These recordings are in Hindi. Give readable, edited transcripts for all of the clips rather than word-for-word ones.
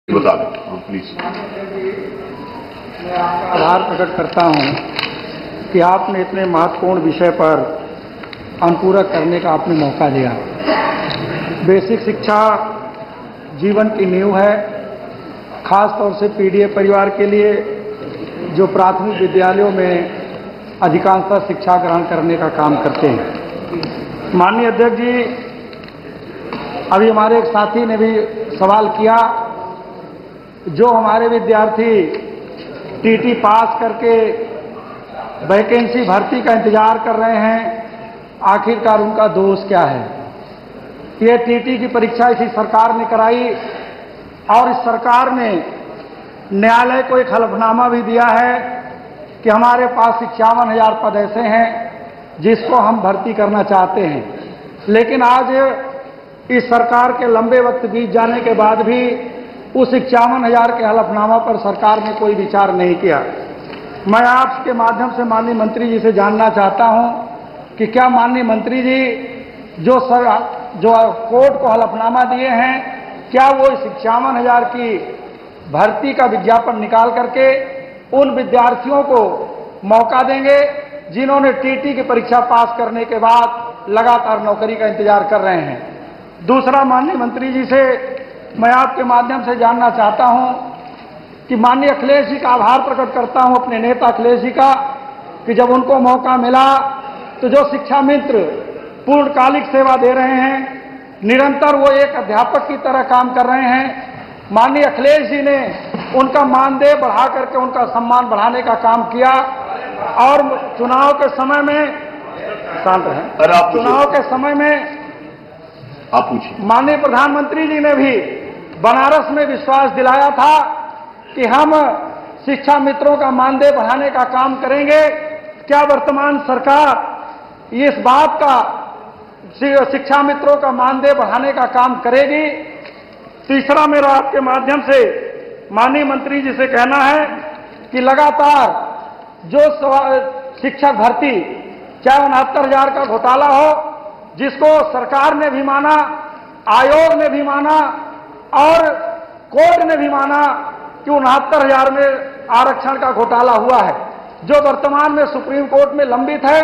बता दें प्लीज। मैं आपका आभार प्रकट करता हूं कि आपने इतने महत्वपूर्ण विषय पर अनुपूरक करने का आपने मौका दिया। बेसिक शिक्षा जीवन की नींव है, खास तौर से पीडीए परिवार के लिए जो प्राथमिक विद्यालयों में अधिकांशतः शिक्षा ग्रहण करने का काम करते हैं। माननीय अध्यक्ष जी, अभी हमारे एक साथी ने भी सवाल किया, जो हमारे विद्यार्थी टीटी पास करके वैकेंसी भर्ती का इंतजार कर रहे हैं, आखिरकार उनका दोष क्या है? ये टीटी की परीक्षा इसी सरकार ने कराई और इस सरकार ने न्यायालय को एक हलफनामा भी दिया है कि हमारे पास 51,000 पद ऐसे हैं जिसको हम भर्ती करना चाहते हैं। लेकिन आज इस सरकार के लंबे वक्त बीत जाने के बाद भी उस 51,000 के हलफनामा पर सरकार ने कोई विचार नहीं किया। मैं आपके माध्यम से माननीय मंत्री जी से जानना चाहता हूं कि क्या माननीय मंत्री जी जो कोर्ट को हलफनामा दिए हैं, क्या वो इस 51,000 की भर्ती का विज्ञापन निकाल करके उन विद्यार्थियों को मौका देंगे जिन्होंने टीटी की परीक्षा पास करने के बाद लगातार नौकरी का इंतजार कर रहे हैं? दूसरा, माननीय मंत्री जी से मैं आपके माध्यम से जानना चाहता हूं कि माननीय अखिलेश जी का आभार प्रकट करता हूं, अपने नेता अखिलेश जी का, कि जब उनको मौका मिला तो जो शिक्षा मित्र पूर्णकालिक सेवा दे रहे हैं, निरंतर वो एक अध्यापक की तरह काम कर रहे हैं, माननीय अखिलेश जी ने उनका मानदेय बढ़ा करके उनका सम्मान बढ़ाने का काम किया और चुनाव के समय में शांत रहे, चुनाव के समय में आप पूछिए। माननीय प्रधानमंत्री जी ने भी बनारस में विश्वास दिलाया था कि हम शिक्षा मित्रों का मानदेय बढ़ाने का काम करेंगे। क्या वर्तमान सरकार इस बात का शिक्षा मित्रों का मानदेय बढ़ाने का काम करेगी? तीसरा, मेरा आपके माध्यम से माननीय मंत्री जी से कहना है कि लगातार जो शिक्षक भर्ती, चाहे 69,000 का घोटाला हो, जिसको सरकार ने भी माना, आयोग ने भी माना और कोर्ट ने भी माना कि 69,000 में आरक्षण का घोटाला हुआ है, जो वर्तमान में सुप्रीम कोर्ट में लंबित है।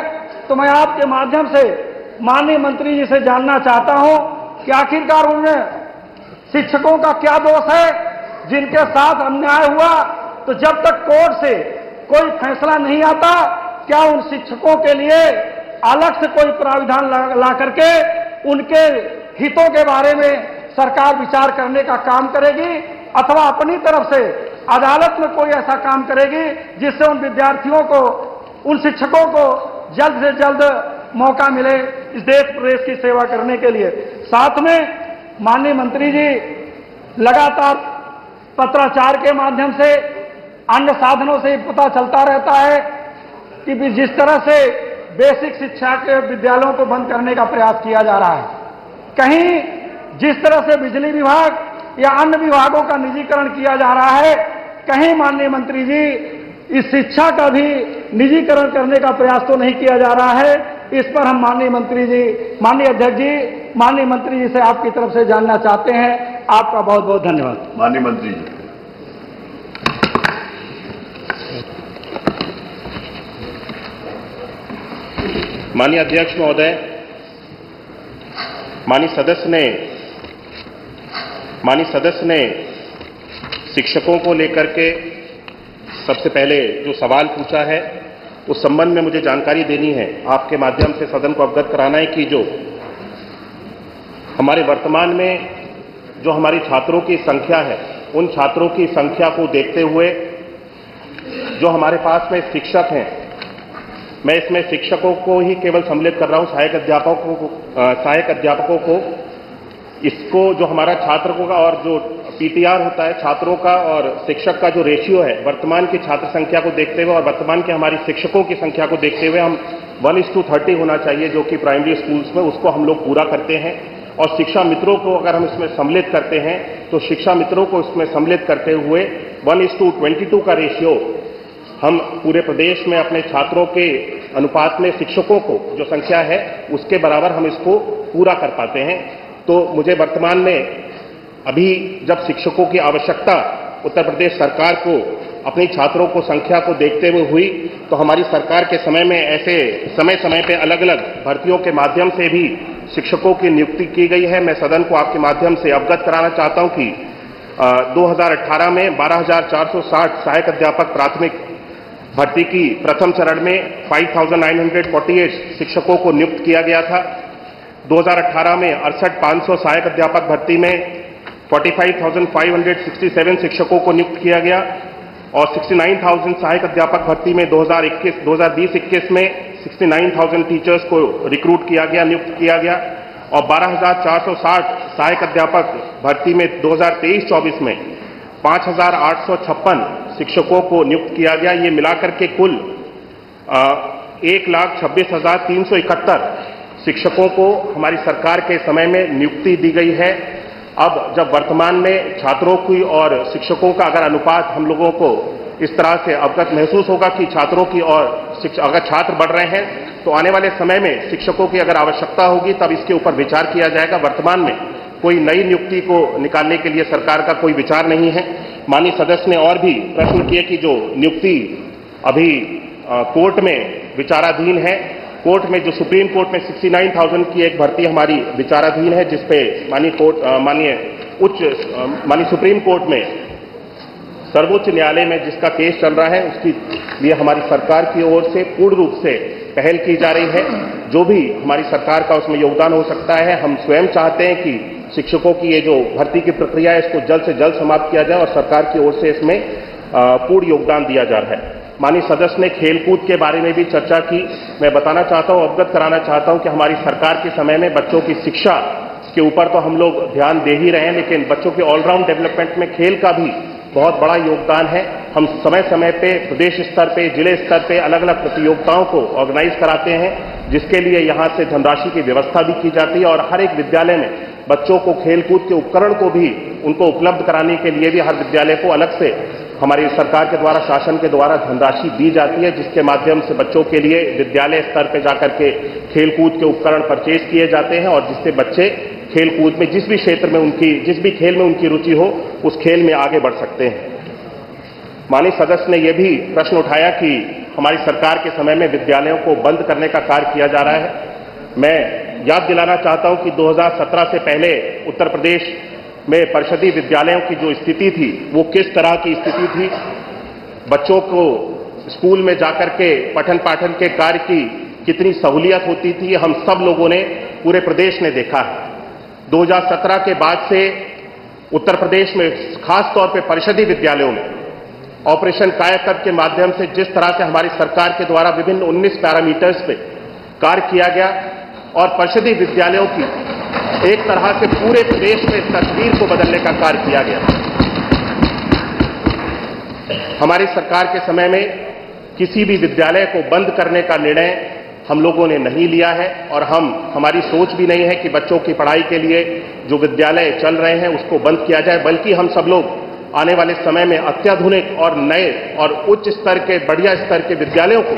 तो मैं आपके माध्यम से माननीय मंत्री जी से जानना चाहता हूं कि आखिरकार उनमें शिक्षकों का क्या दोष है जिनके साथ अन्याय हुआ? तो जब तक कोर्ट से कोई फैसला नहीं आता, क्या उन शिक्षकों के लिए अलग से कोई प्राविधान ला करके उनके हितों के बारे में सरकार विचार करने का काम करेगी, अथवा अपनी तरफ से अदालत में कोई ऐसा काम करेगी जिससे उन विद्यार्थियों को, उन शिक्षकों को जल्द से जल्द मौका मिले इस देश प्रदेश की सेवा करने के लिए? साथ में माननीय मंत्री जी, लगातार पत्राचार के माध्यम से, अन्य साधनों से पता चलता रहता है कि जिस तरह से बेसिक शिक्षा के विद्यालयों को बंद करने का प्रयास किया जा रहा है, कहीं जिस तरह से बिजली विभाग या अन्य विभागों का निजीकरण किया जा रहा है, कहीं माननीय मंत्री जी इस शिक्षा का भी निजीकरण करने का प्रयास तो नहीं किया जा रहा है? इस पर हम माननीय मंत्री जी, माननीय अध्यक्ष जी, माननीय मंत्री जी से आपकी तरफ से जानना चाहते हैं। आपका बहुत बहुत धन्यवाद। माननीय मंत्री जी। माननीय अध्यक्ष महोदय, माननीय सदस्य ने शिक्षकों को लेकर के सबसे पहले जो सवाल पूछा है उस संबंध में मुझे जानकारी देनी है, आपके माध्यम से सदन को अवगत कराना है कि जो हमारे वर्तमान में जो हमारी छात्रों की संख्या है, उन छात्रों की संख्या को देखते हुए जो हमारे पास में शिक्षक हैं, मैं इसमें शिक्षकों को ही केवल सम्मिलित कर रहा हूं, सहायक अध्यापकों को, इसको जो हमारा छात्रों का और जो पीटीआर होता है छात्रों का और शिक्षक का जो रेशियो है, वर्तमान की छात्र संख्या को देखते हुए और वर्तमान के हमारी शिक्षकों की संख्या को देखते हुए हम 1:30 होना चाहिए, जो कि प्राइमरी स्कूल्स में, उसको हम लोग पूरा करते हैं। और शिक्षा मित्रों को अगर हम इसमें सम्मिलित करते हैं तो शिक्षा मित्रों को इसमें सम्मिलित करते हुए 1:22 का रेशियो हम पूरे प्रदेश में अपने छात्रों के अनुपात में शिक्षकों को जो संख्या है उसके बराबर हम इसको पूरा कर पाते हैं। तो मुझे वर्तमान में अभी जब शिक्षकों की आवश्यकता उत्तर प्रदेश सरकार को अपनी छात्रों को संख्या को देखते हुए हुई, तो हमारी सरकार के समय में ऐसे समय समय पे अलग अलग भर्तियों के माध्यम से भी शिक्षकों की नियुक्ति की गई है। मैं सदन को आपके माध्यम से अवगत कराना चाहता हूं कि 2018 में 12,460 सहायक अध्यापक प्राथमिक भर्ती की प्रथम चरण में 5,948 शिक्षकों को नियुक्त किया गया था। 2018 में 68,500 सहायक अध्यापक भर्ती में 45,567 शिक्षकों को नियुक्त किया गया और 69,000 सहायक अध्यापक भर्ती में 2020-21 में 69,000 टीचर्स को रिक्रूट किया गया, नियुक्त किया गया और 12,460 सहायक अध्यापक भर्ती में 2023-24 में 5,856 शिक्षकों को नियुक्त किया गया। ये मिलाकर के कुल 1,26,371 शिक्षकों को हमारी सरकार के समय में नियुक्ति दी गई है। अब जब वर्तमान में छात्रों की और शिक्षकों का अगर अनुपात हम लोगों को इस तरह से अवगत महसूस होगा कि छात्रों की और अगर छात्र बढ़ रहे हैं तो आने वाले समय में शिक्षकों की अगर आवश्यकता होगी तब इसके ऊपर विचार किया जाएगा। वर्तमान में कोई नई नियुक्ति को निकालने के लिए सरकार का कोई विचार नहीं है। माननीय सदस्य ने और भी प्रश्न किए कि जो नियुक्ति अभी कोर्ट में विचाराधीन है, कोर्ट में जो सुप्रीम कोर्ट में 69,000 की एक भर्ती हमारी विचाराधीन है, जिसपे माननीय सुप्रीम कोर्ट में सर्वोच्च न्यायालय में जिसका केस चल रहा है, उसकी लिए हमारी सरकार की ओर से पूर्ण रूप से पहल की जा रही है। जो भी हमारी सरकार का उसमें योगदान हो सकता है, हम स्वयं चाहते हैं कि शिक्षकों की ये जो भर्ती की प्रक्रिया है इसको जल्द से जल्द समाप्त किया जाए और सरकार की ओर से इसमें पूर्ण योगदान दिया जा रहा है। माननीय सदस्य ने खेलकूद के बारे में भी चर्चा की। मैं बताना चाहता हूं, अवगत कराना चाहता हूं कि हमारी सरकार के समय में बच्चों की शिक्षा के ऊपर तो हम लोग ध्यान दे ही रहे हैं, लेकिन बच्चों के ऑलराउंड डेवलपमेंट में खेल का भी बहुत बड़ा योगदान है। हम समय समय पे प्रदेश स्तर पे, जिले स्तर पे अलग अलग प्रतियोगिताओं को ऑर्गेनाइज कराते हैं, जिसके लिए यहां से धनराशि की व्यवस्था भी की जाती है और हर एक विद्यालय में बच्चों को खेलकूद के उपकरण को भी उनको उपलब्ध कराने के लिए भी हर विद्यालय को अलग से हमारी सरकार के द्वारा, शासन के द्वारा धनराशि दी जाती है, जिसके माध्यम से बच्चों के लिए विद्यालय स्तर पर जाकर के खेलकूद के उपकरण परचेज किए जाते हैं और जिससे बच्चे खेलकूद में जिस भी क्षेत्र में जिस भी खेल में उनकी रुचि हो उस खेल में आगे बढ़ सकते हैं। माननीय सदस्य ने यह भी प्रश्न उठाया कि हमारी सरकार के समय में विद्यालयों को बंद करने का कार्य किया जा रहा है। मैं याद दिलाना चाहता हूं कि 2017 से पहले उत्तर प्रदेश में परिषदीय विद्यालयों की जो स्थिति थी वो किस तरह की स्थिति थी। बच्चों को स्कूल में जाकर के पठन पाठन के कार्य की कितनी सहूलियत होती थी, हम सब लोगों ने, पूरे प्रदेश ने देखा है। 2017 के बाद से उत्तर प्रदेश में खास तौर पे परिषदीय विद्यालयों में ऑपरेशन कायाकल्प के माध्यम से जिस तरह से हमारी सरकार के द्वारा विभिन्न 19 पैरामीटर्स पे कार्य किया गया और परिषदीय विद्यालयों की एक तरह से पूरे प्रदेश में तस्वीर को बदलने का कार्य किया गया। हमारी सरकार के समय में किसी भी विद्यालय को बंद करने का निर्णय हम लोगों ने नहीं लिया है और हमारी सोच भी नहीं है कि बच्चों की पढ़ाई के लिए जो विद्यालय चल रहे हैं उसको बंद किया जाए, बल्कि हम सब लोग आने वाले समय में अत्याधुनिक और नए और उच्च स्तर के, बढ़िया स्तर के विद्यालयों को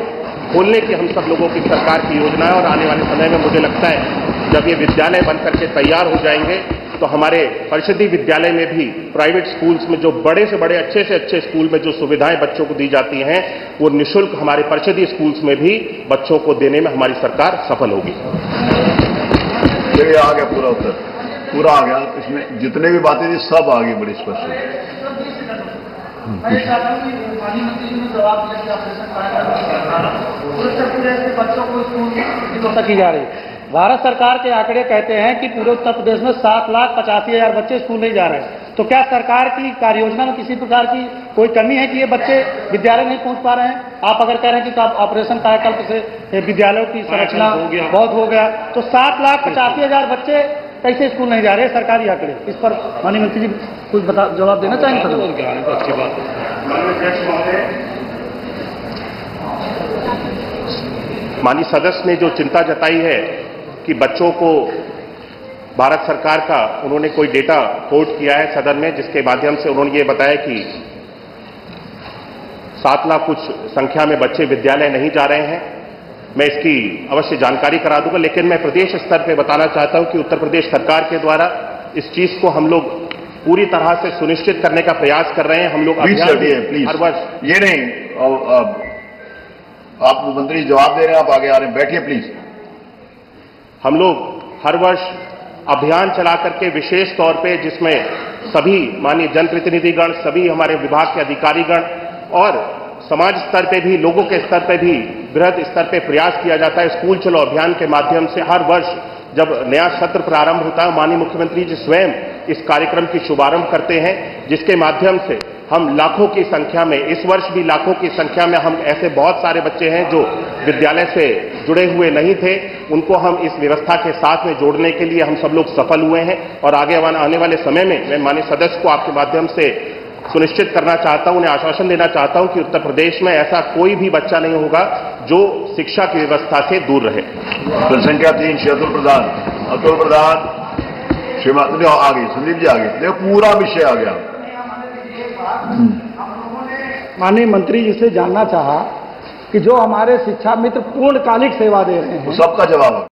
खोलने की हम सब लोगों की सरकार की योजना है। और आने वाले समय में मुझे लगता है जब ये विद्यालय बनकर के तैयार हो जाएंगे तो हमारे परिषदीय विद्यालय में भी प्राइवेट स्कूल्स में जो बड़े से बड़े, अच्छे से अच्छे स्कूल में जो सुविधाएं बच्चों को दी जाती हैं वो निःशुल्क हमारे परिषदीय स्कूल्स में भी बच्चों को देने में हमारी सरकार सफल होगी। आ गया पूरा उत्तर, पूरा आ गया। इसमें जितने भी बातें थी सब आ गई बड़ी स्पष्ट। की जा रही भारत सरकार के आंकड़े कहते हैं कि पूरे उत्तर प्रदेश में 7,85,000 बच्चे स्कूल नहीं जा रहे हैं। तो क्या सरकार की कार्ययोजना में किसी प्रकार की कोई कमी है कि ये बच्चे विद्यालय नहीं पहुंच पा रहे हैं? आप अगर कह रहे हैं कि ऑपरेशन कायाकल्प से विद्यालयों की संरचना बहुत हो गया, तो 7,85,000 बच्चे कैसे स्कूल नहीं जा रहे? सरकारी आंकड़े, इस पर माननीय मंत्री जी कुछ जवाब देना चाहेंगे? अच्छी बात। माननीय सदस्य ने जो चिंता जताई है कि बच्चों को भारत सरकार का उन्होंने कोई डेटा कोट किया है सदन में, जिसके माध्यम से उन्होंने ये बताया कि 7 लाख कुछ संख्या में बच्चे विद्यालय नहीं जा रहे हैं। मैं इसकी अवश्य जानकारी करा दूंगा, लेकिन मैं प्रदेश स्तर पर बताना चाहता हूं कि उत्तर प्रदेश सरकार के द्वारा इस चीज को हम लोग पूरी तरह से सुनिश्चित करने का प्रयास कर रहे हैं। हम लोग प्लीज प्लीज हर वर्ष ये नहीं, आप मंत्री जवाब दे रहे हैं, आप आगे आ रहे हैं, बैठिए प्लीज। हम लोग हर वर्ष अभियान चला करके विशेष तौर पे जिसमें सभी माननीय जनप्रतिनिधिगण, सभी हमारे विभाग के अधिकारीगण और समाज स्तर पे भी, लोगों के स्तर पे भी बृहद स्तर पे प्रयास किया जाता है। स्कूल चलो अभियान के माध्यम से हर वर्ष जब नया सत्र प्रारंभ होता है, माननीय मुख्यमंत्री जी स्वयं इस कार्यक्रम की शुभारंभ करते हैं, जिसके माध्यम से हम लाखों की संख्या में, इस वर्ष भी लाखों की संख्या में हम ऐसे बहुत सारे बच्चे हैं जो विद्यालय से जुड़े हुए नहीं थे, उनको हम इस व्यवस्था के साथ में जोड़ने के लिए हम सब लोग सफल हुए हैं। और आगे आने वाले समय में मैं माननीय सदस्य को आपके माध्यम से सुनिश्चित करना चाहता हूं, उन्हें आश्वासन देना चाहता हूं कि उत्तर प्रदेश में ऐसा कोई भी बच्चा नहीं होगा जो शिक्षा की व्यवस्था से दूर रहे। जनसंख्या 3 श्री अतुल प्रधान श्रीमती आगे, संदीप जी आगे, देखो पूरा विषय आ गया। माननीय मंत्री जी से जानना चाहा कि जो हमारे शिक्षा मित्र पूर्णकालिक सेवा दे रहे हैं, सबका जवाब